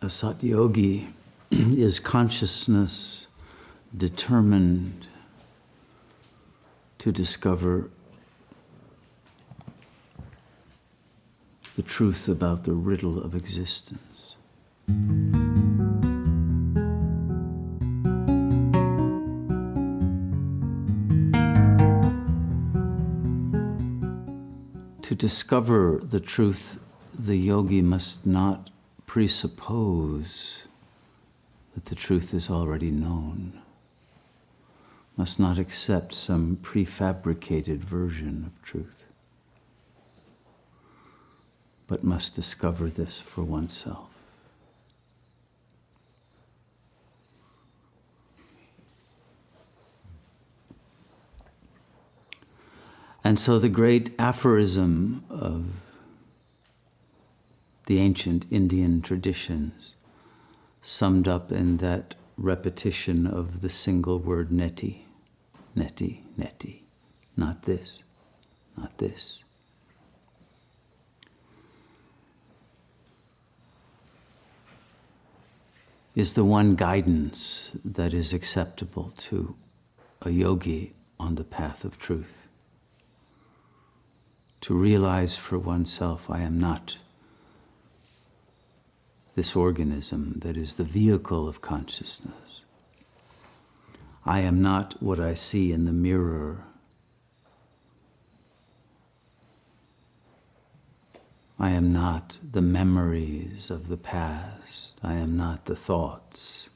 A Sat yogi is consciousness determined to discover the truth about the riddle of existence. To discover the truth, the yogi must not presuppose that the truth is already known, must not accept some prefabricated version of truth, but must discover this for oneself. And so the great aphorism of the ancient Indian traditions, summed up in that repetition of the single word neti, neti, neti, not this, not this. Is the one guidance that is acceptable to a yogi on the path of truth. To realize for oneself, I am not this organism that is the vehicle of consciousness. I am not what I see in the mirror. I am not the memories of the past. I am not the thoughts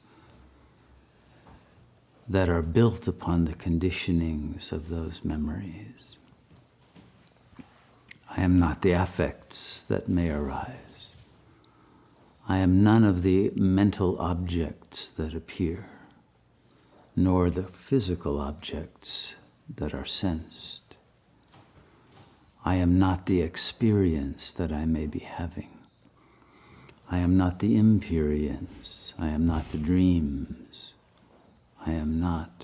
that are built upon the conditionings of those memories. I am not the affects that may arise. I am none of the mental objects that appear, nor the physical objects that are sensed. I am not the experience that I may be having. I am not the imperience. I am not the dreams. I am not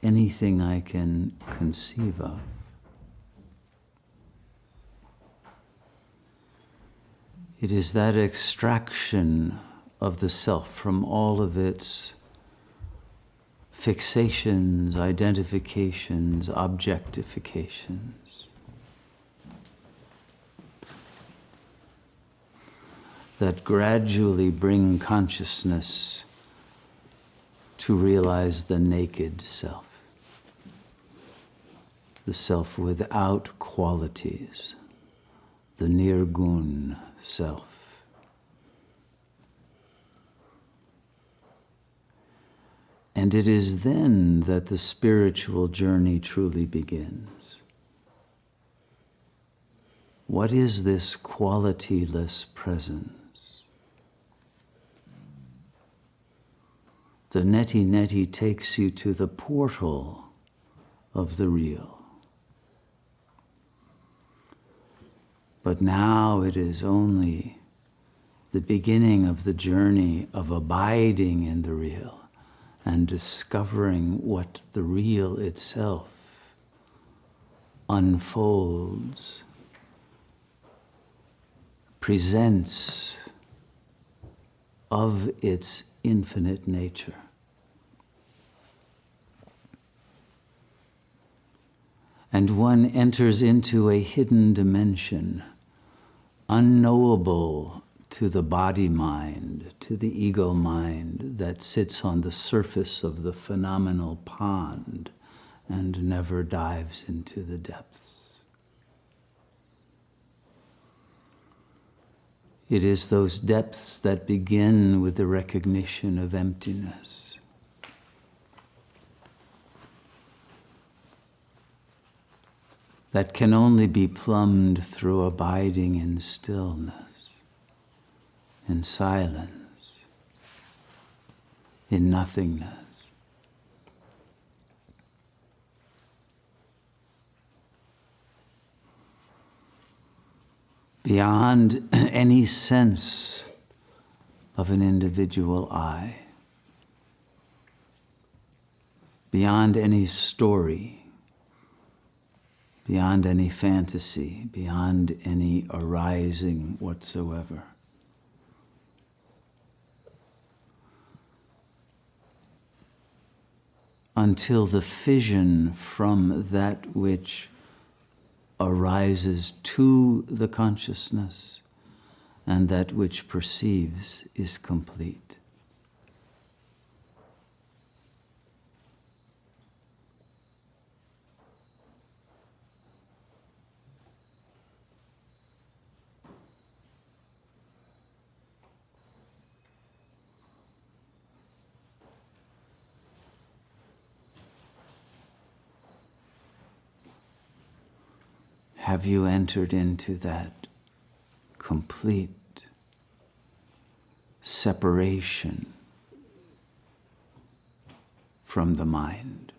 anything I can conceive of. It is that extraction of the self from all of its fixations, identifications, objectifications, that gradually bring consciousness to realize the naked self, the self without qualities, the nirgun self. And it is then that the spiritual journey truly begins. What is this qualityless presence? The neti neti takes you to the portal of the real. But now it is only the beginning of the journey of abiding in the real and discovering what the real itself unfolds, presents of its infinite nature. And one enters into a hidden dimension, unknowable to the body mind, to the ego mind that sits on the surface of the phenomenal pond and never dives into the depths. It is those depths that begin with the recognition of emptiness. That can only be plumbed through abiding in stillness, in silence, in nothingness. Beyond any sense of an individual I, beyond any story, beyond any fantasy, beyond any arising whatsoever. until the fission from that which arises to the consciousness and that which perceives is complete. Have you entered into that complete separation from the mind?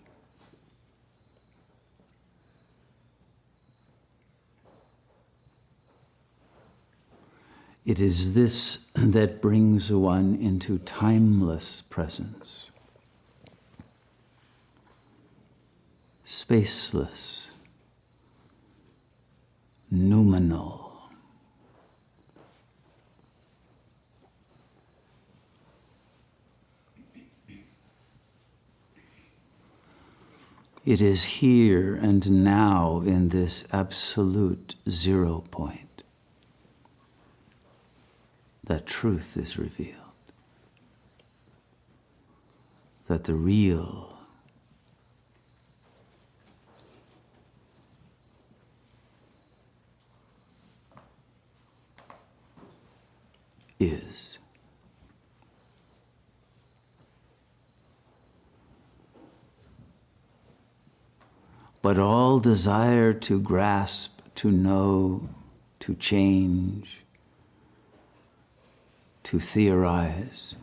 It is this that brings one into timeless presence, spaceless, noumenal. It is here and now in this absolute 0 point that truth is revealed, that the real is. But all desire to grasp, to know, to change, to theorize,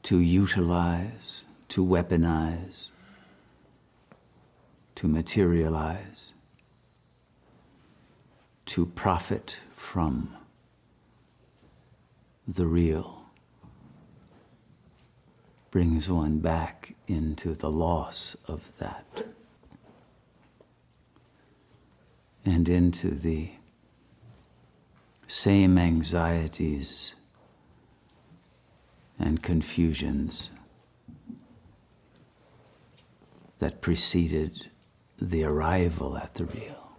to utilize, to weaponize, to materialize, to profit from the real, brings one back into the loss of that and into the same anxieties and confusions that preceded the arrival at the real.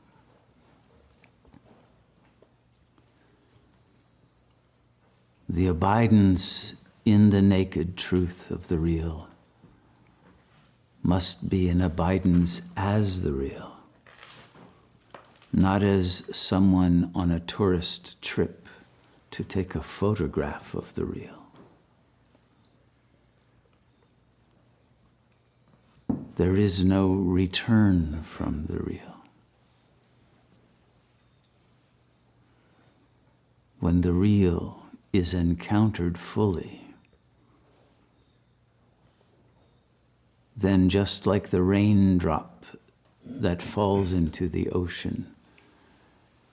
The abidance in the naked truth of the real must be an abidance as the real, not as someone on a tourist trip to take a photograph of the real. There is no return from the real. When the real is encountered fully, then just like the raindrop that falls into the ocean,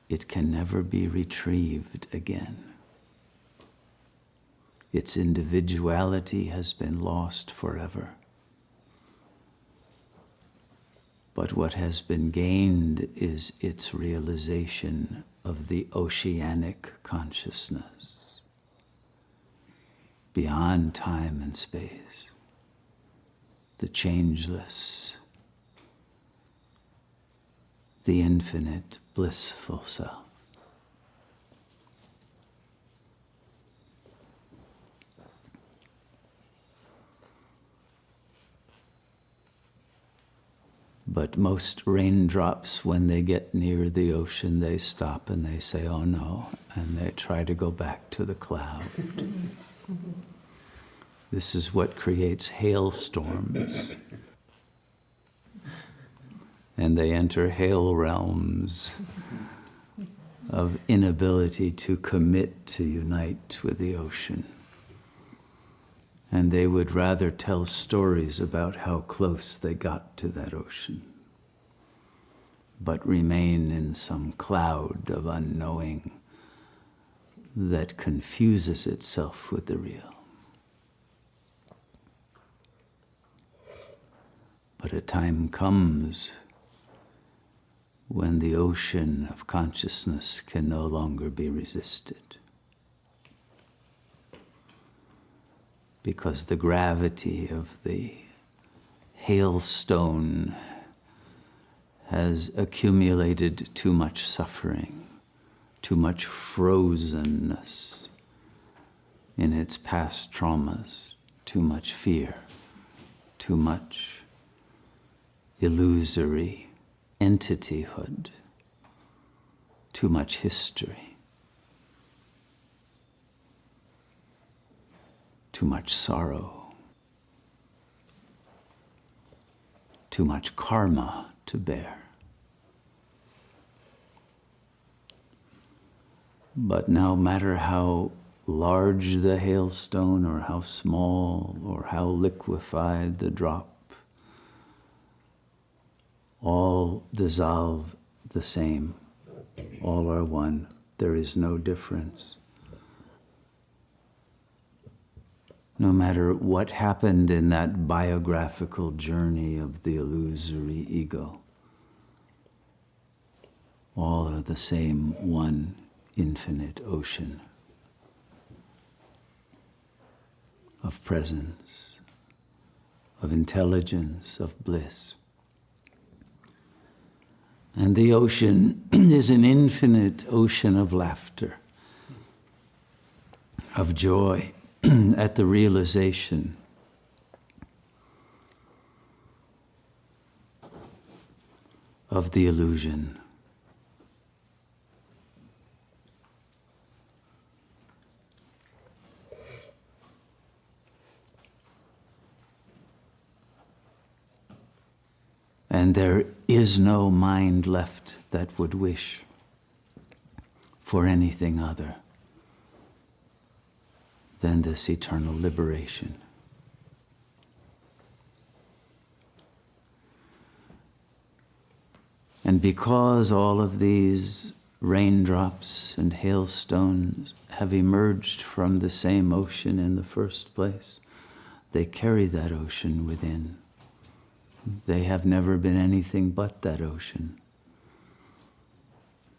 it can never be retrieved again. Its individuality has been lost forever. But what has been gained is its realization of the oceanic consciousness, beyond time and space, the changeless, the infinite blissful self. But most raindrops, when they get near the ocean, they stop and they say, oh no, and they try to go back to the cloud. This is what creates hailstorms. And they enter hail realms of inability to commit to unite with the ocean. And they would rather tell stories about how close they got to that ocean, but remain in some cloud of unknowing that confuses itself with the real. But a time comes when the ocean of consciousness can no longer be resisted. Because the gravity of the hailstone has accumulated too much suffering, too much frozenness in its past traumas, too much fear, too much illusory entityhood, too much history, too much sorrow, too much karma to bear. But no matter how large the hailstone, or how small, or how liquefied the drop, all dissolve the same. All are one. There is no difference. No matter what happened in that biographical journey of the illusory ego, all are the same one infinite ocean of presence, of intelligence, of bliss. And the ocean is an infinite ocean of laughter, of joy at the realization of the illusion. And there is no mind left that would wish for anything other than this eternal liberation. And because all of these raindrops and hailstones have emerged from the same ocean in the first place, they carry that ocean within. They have never been anything but that ocean.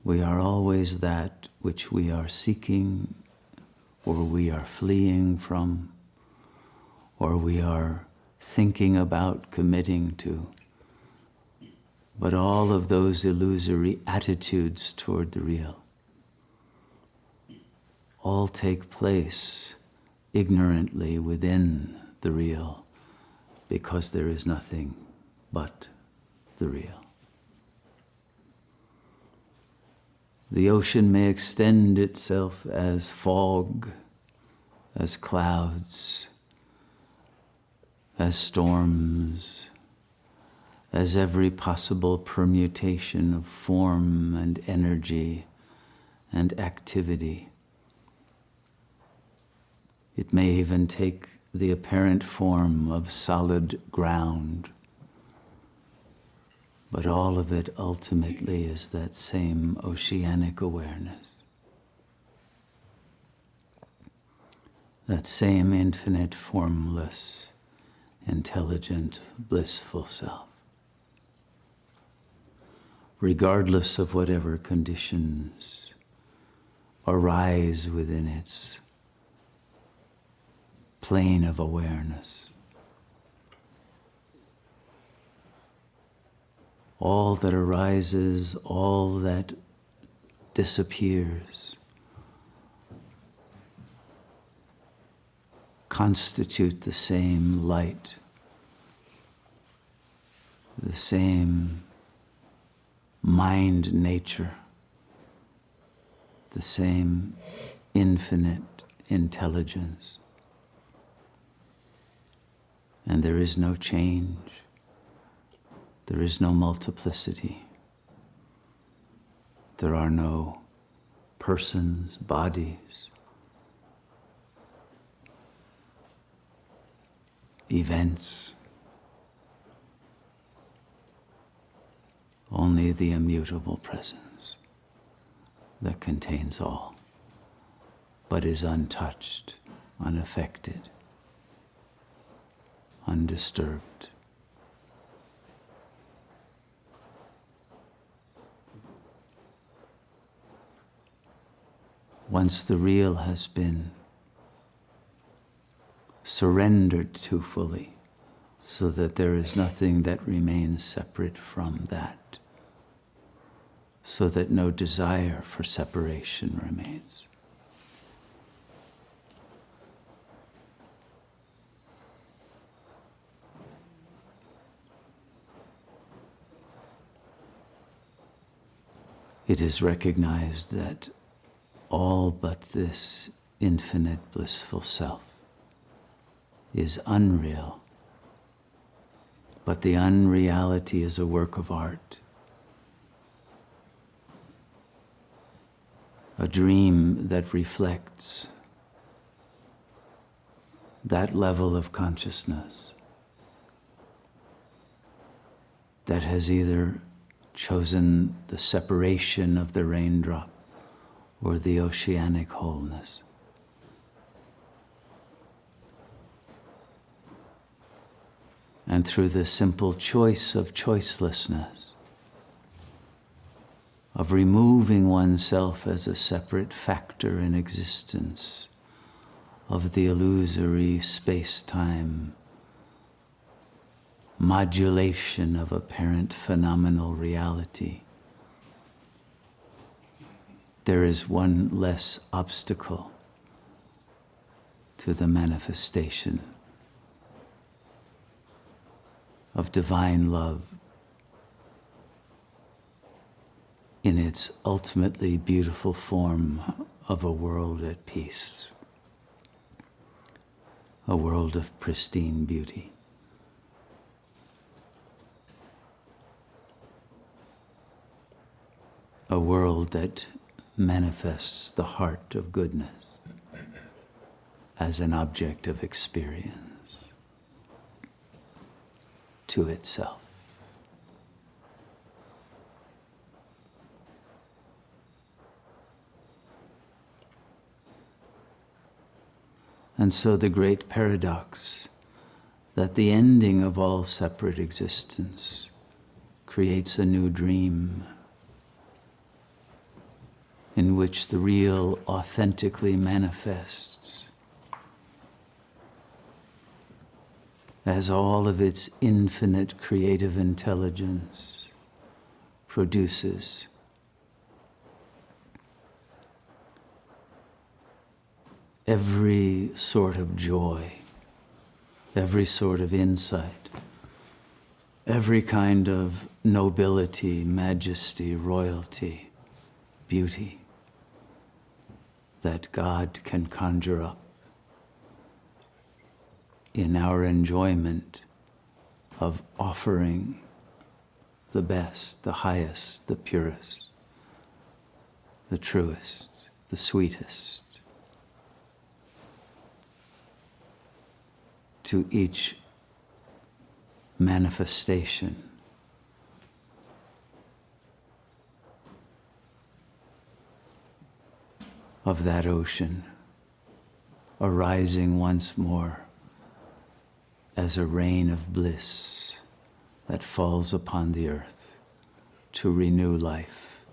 We are always that which we are seeking, or we are fleeing from, or we are thinking about committing to. But all of those illusory attitudes toward the real all take place ignorantly within the real, because there is nothing but the real. The ocean may extend itself as fog, as clouds, as storms, as every possible permutation of form and energy and activity. It may even take the apparent form of solid ground, but all of it ultimately is that same oceanic awareness, that same infinite, formless, intelligent, blissful self, regardless of whatever conditions arise within its plane of awareness. All that arises, all that disappears, constitute the same light, the same mind nature, the same infinite intelligence. And there is no change. There is no multiplicity. There are no persons, bodies, events. Only the immutable presence that contains all, but is untouched, unaffected, undisturbed. once the real has been surrendered to fully, so that there is nothing that remains separate from that, so that no desire for separation remains. It is recognized that all but this infinite blissful self is unreal, but the unreality is a work of art, a dream that reflects that level of consciousness that has either chosen the separation of the raindrop or the oceanic wholeness. And through the simple choice of choicelessness, of removing oneself as a separate factor in existence, of the illusory space-time modulation of apparent phenomenal reality, there is one less obstacle to the manifestation of divine love in its ultimately beautiful form of a world at peace, a world of pristine beauty. A world that manifests the heart of goodness as an object of experience to itself. And so the great paradox that the ending of all separate existence creates a new dream in which the real authentically manifests as all of its infinite creative intelligence produces every sort of joy, every sort of insight, every kind of nobility, majesty, royalty, beauty that God can conjure up in our enjoyment of offering the best, the highest, the purest, the truest, the sweetest to each manifestation of that ocean, arising once more as a rain of bliss that falls upon the earth to renew life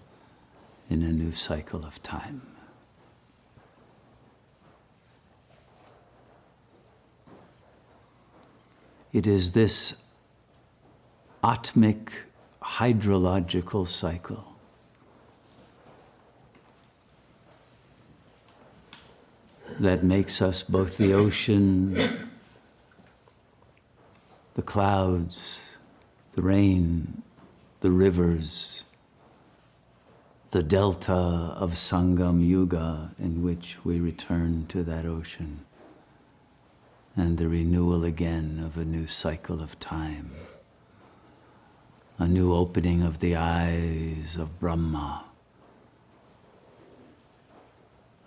in a new cycle of time. It is this atmic hydrological cycle that makes us both the ocean, the clouds, the rain, the rivers, the delta of Sangam Yuga in which we return to that ocean, and the renewal again of a new cycle of time, a new opening of the eyes of Brahma,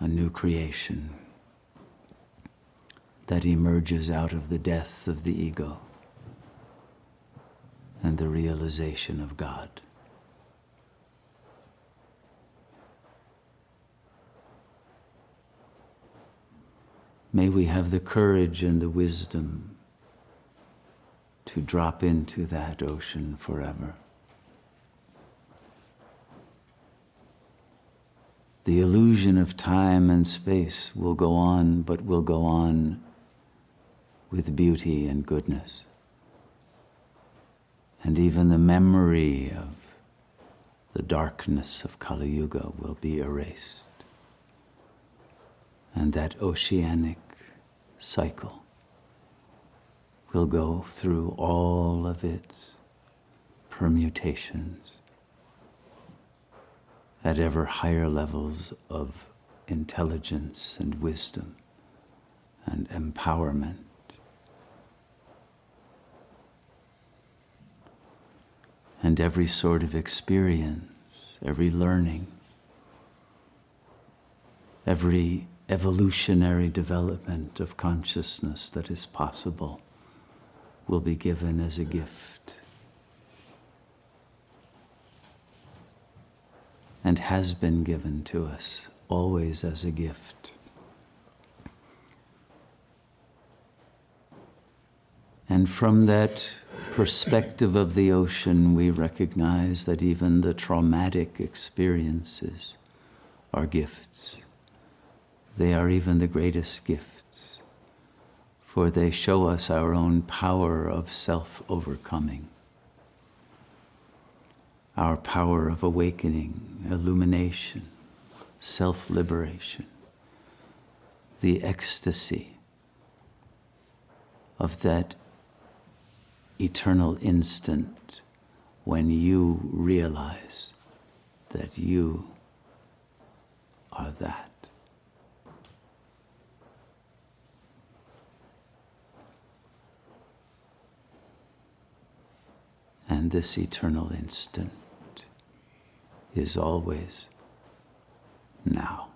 a new creation that emerges out of the death of the ego and the realization of God. May we have the courage and the wisdom to drop into that ocean forever. The illusion of time and space will go on, but will go on with beauty and goodness. And even the memory of the darkness of Kali Yuga will be erased. And that oceanic cycle will go through all of its permutations at ever higher levels of intelligence and wisdom and empowerment. And every sort of experience, every learning, every evolutionary development of consciousness that is possible will be given as a gift. And has been given to us, always as a gift. And from that perspective of the ocean, we recognize that even the traumatic experiences are gifts. They are even the greatest gifts, for they show us our own power of self-overcoming, our power of awakening, illumination, self-liberation, the ecstasy of that eternal instant when you realize that you are that. And this eternal instant is always now.